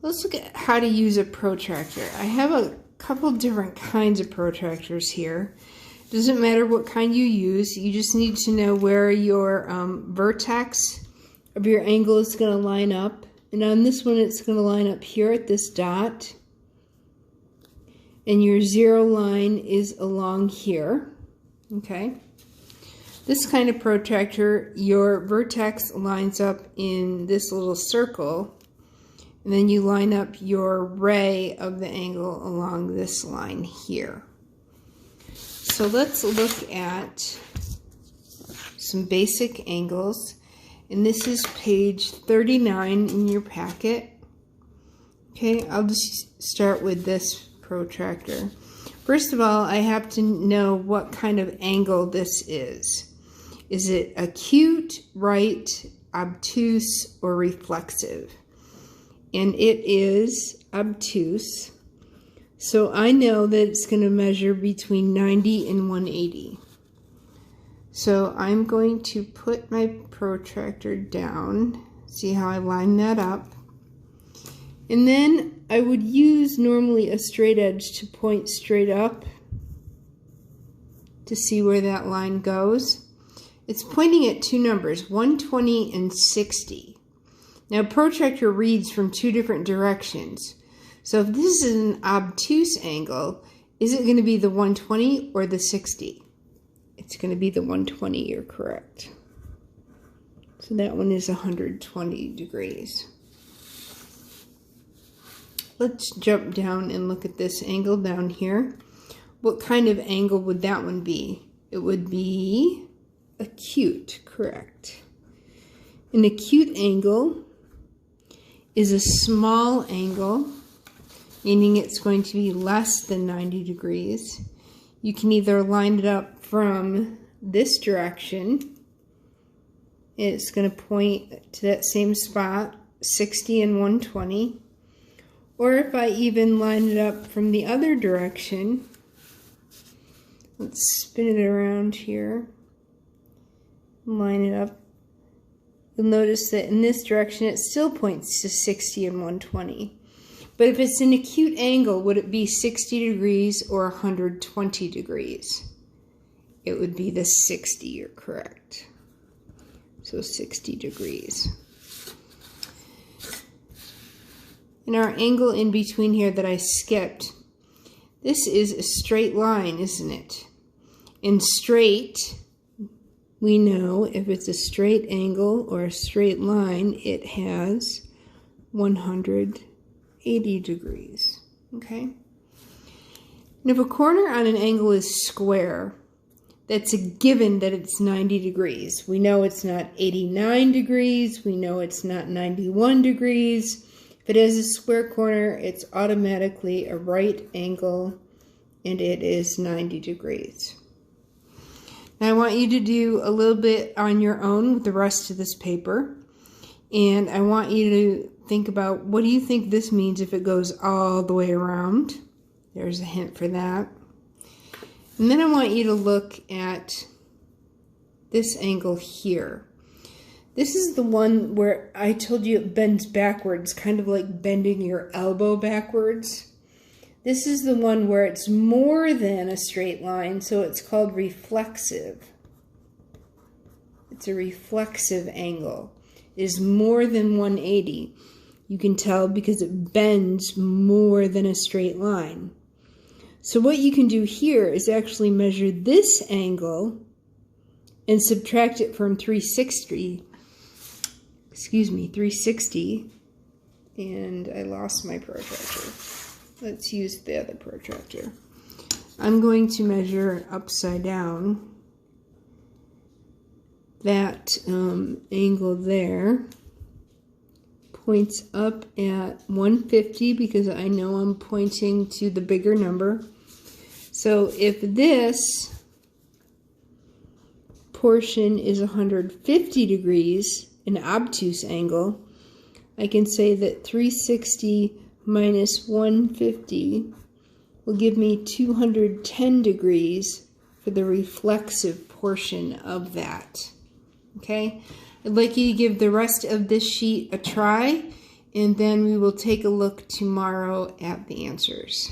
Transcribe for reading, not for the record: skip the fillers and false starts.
Let's look at how to use a protractor. I have a couple different kinds of protractors here. Doesn't matter what kind you use, you just need to know where your vertex of your angle is going to line up. And on this one, it's going to line up here at this dot. And your zero line is along here. Okay. This kind of protractor, your vertex lines up in this little circle. And then you line up your ray of the angle along this line here. So let's look at some basic angles. And this is page 39 in your packet. Okay, I'll just start with this protractor. First of all, I have to know what kind of angle this is. Is it acute, right, obtuse, or reflexive? And it is obtuse. So I know that it's going to measure between 90 and 180. So I'm going to put my protractor down. See how I line that up? And then I would use normally a straight edge to point straight up to see where that line goes. It's pointing at two numbers, 120 and 60. Now, protractor reads from two different directions. So if this is an obtuse angle, is it going to be the 120 or the 60? It's going to be the 120, you're correct. So that one is 120 degrees. Let's jump down and look at this angle down here. What kind of angle would that one be? It would be acute, correct. An acute angle is a small angle, meaning it's going to be less than 90 degrees. You can either line it up from this direction, and it's going to point to that same spot, 60 and 120. Or if I even line it up from the other direction, let's spin it around here, line it up. You'll notice that in this direction it still points to 60 and 120. But if it's an acute angle, would it be 60 degrees or 120 degrees? It would be the 60, you're correct. So 60 degrees. And our angle in between here that I skipped, this is a straight line, isn't it? And straight, we know if it's a straight angle or a straight line, it has 180 degrees, okay? And if a corner on an angle is square, that's a given that it's 90 degrees. We know it's not 89 degrees, we know it's not 91 degrees. If it has a square corner, it's automatically a right angle, and it is 90 degrees. Now I want you to do a little bit on your own with the rest of this paper. And I want you to think about, what do you think this means if it goes all the way around? There's a hint for that. And then I want you to look at this angle here. This is the one where I told you it bends backwards, kind of like bending your elbow backwards. This is the one where it's more than a straight line, so it's called reflexive. It's a reflexive angle. It is more than 180. You can tell because it bends more than a straight line. So what you can do here is actually measure this angle and subtract it from 360. 360, and I lost my protractor. Let's use the other protractor. I'm going to measure upside down. That angle there points up at 150 because I know I'm pointing to the bigger number. So if this portion is 150 degrees, an obtuse angle, I can say that 360 minus 150 will give me 210 degrees for the reflexive portion of that. Okay? I'd like you to give the rest of this sheet a try and then we will take a look tomorrow at the answers.